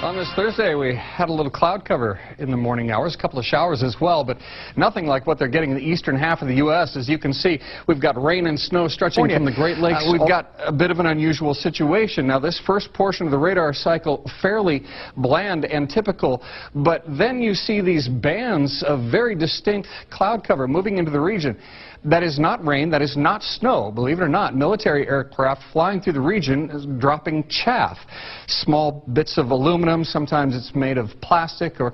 On this Thursday, we had a little cloud cover in the morning hours, a couple of showers as well, but nothing like what they're getting in the eastern half of the U.S. As you can see, we've got rain and snow stretching from the Great Lakes. We've got a bit of an unusual situation. Now, this first portion of the radar cycle, fairly bland and typical, but then you see these bands of very distinct cloud cover moving into the region. That is not rain, that is not snow, believe it or not. Military aircraft flying through the region is dropping chaff. Small bits of aluminum, sometimes it's made of plastic or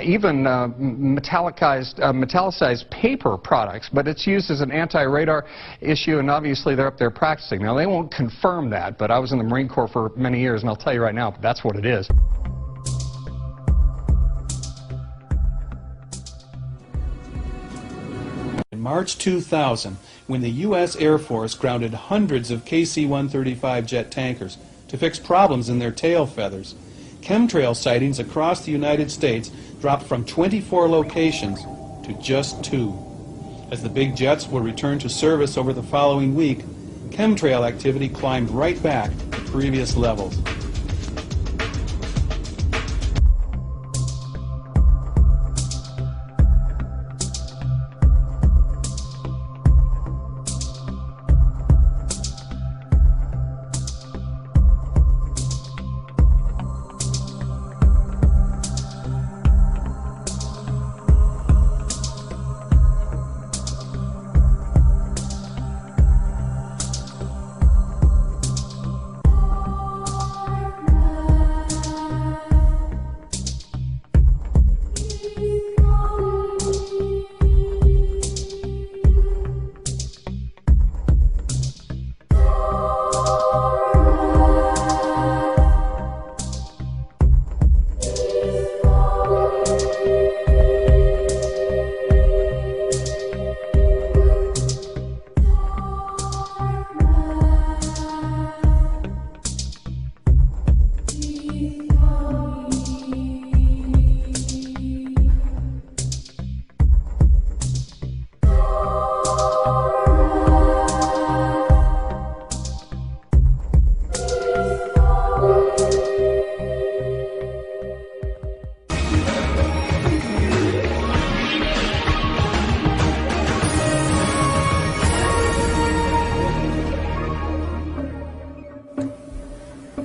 even metallicized paper products, but it's used as an anti-radar issue, and obviously they're up there practicing. Now, they won't confirm that, but I was in the Marine Corps for many years, and I'll tell you right now, that's what it is. In March 2000, when the U.S. Air Force grounded hundreds of KC-135 jet tankers to fix problems in their tail feathers, chemtrail sightings across the United States dropped from 24 locations to just 2. As the big jets were returned to service over the following week, chemtrail activity climbed right back to previous levels.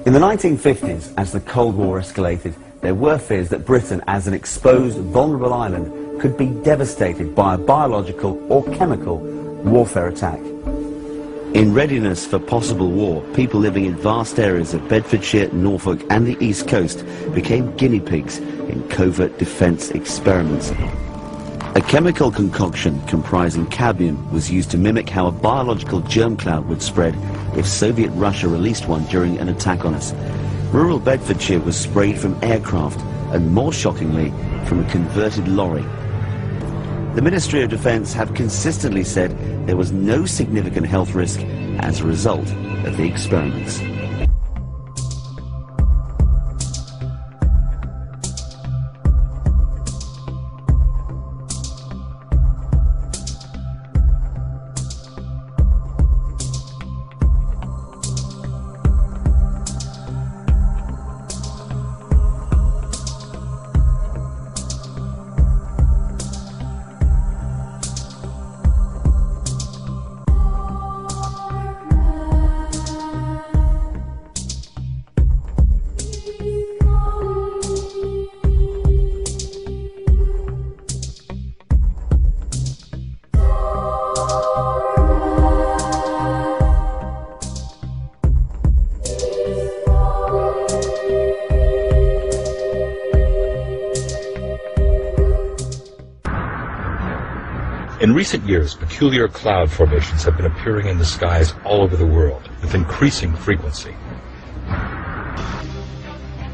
In the 1950s, as the Cold War escalated, there were fears that Britain, as an exposed, vulnerable island, could be devastated by a biological or chemical warfare attack. In readiness for possible war, people living in vast areas of Bedfordshire, Norfolk and the East Coast became guinea pigs in covert defence experiments. A chemical concoction comprising cadmium was used to mimic how a biological germ cloud would spread if Soviet Russia released one during an attack on us. Rural Bedfordshire was sprayed from aircraft and, more shockingly, from a converted lorry. The Ministry of Defence have consistently said there was no significant health risk as a result of the experiments. In recent years, peculiar cloud formations have been appearing in the skies all over the world with increasing frequency.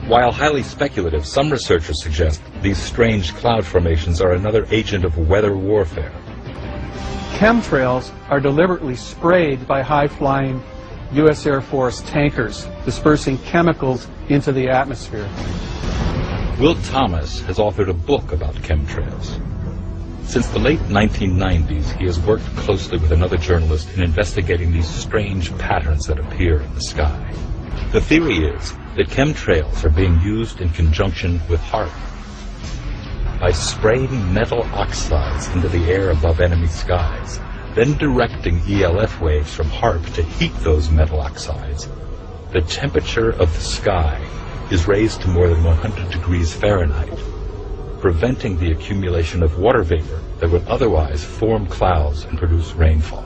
While highly speculative, some researchers suggest these strange cloud formations are another agent of weather warfare. Chemtrails are deliberately sprayed by high-flying U.S. Air Force tankers, dispersing chemicals into the atmosphere. Will Thomas has authored a book about chemtrails. Since the late 1990s, he has worked closely with another journalist in investigating these strange patterns that appear in the sky. The theory is that chemtrails are being used in conjunction with HAARP. By spraying metal oxides into the air above enemy skies, then directing ELF waves from HAARP to heat those metal oxides, the temperature of the sky is raised to more than 100 degrees Fahrenheit, preventing the accumulation of water vapor that would otherwise form clouds and produce rainfall.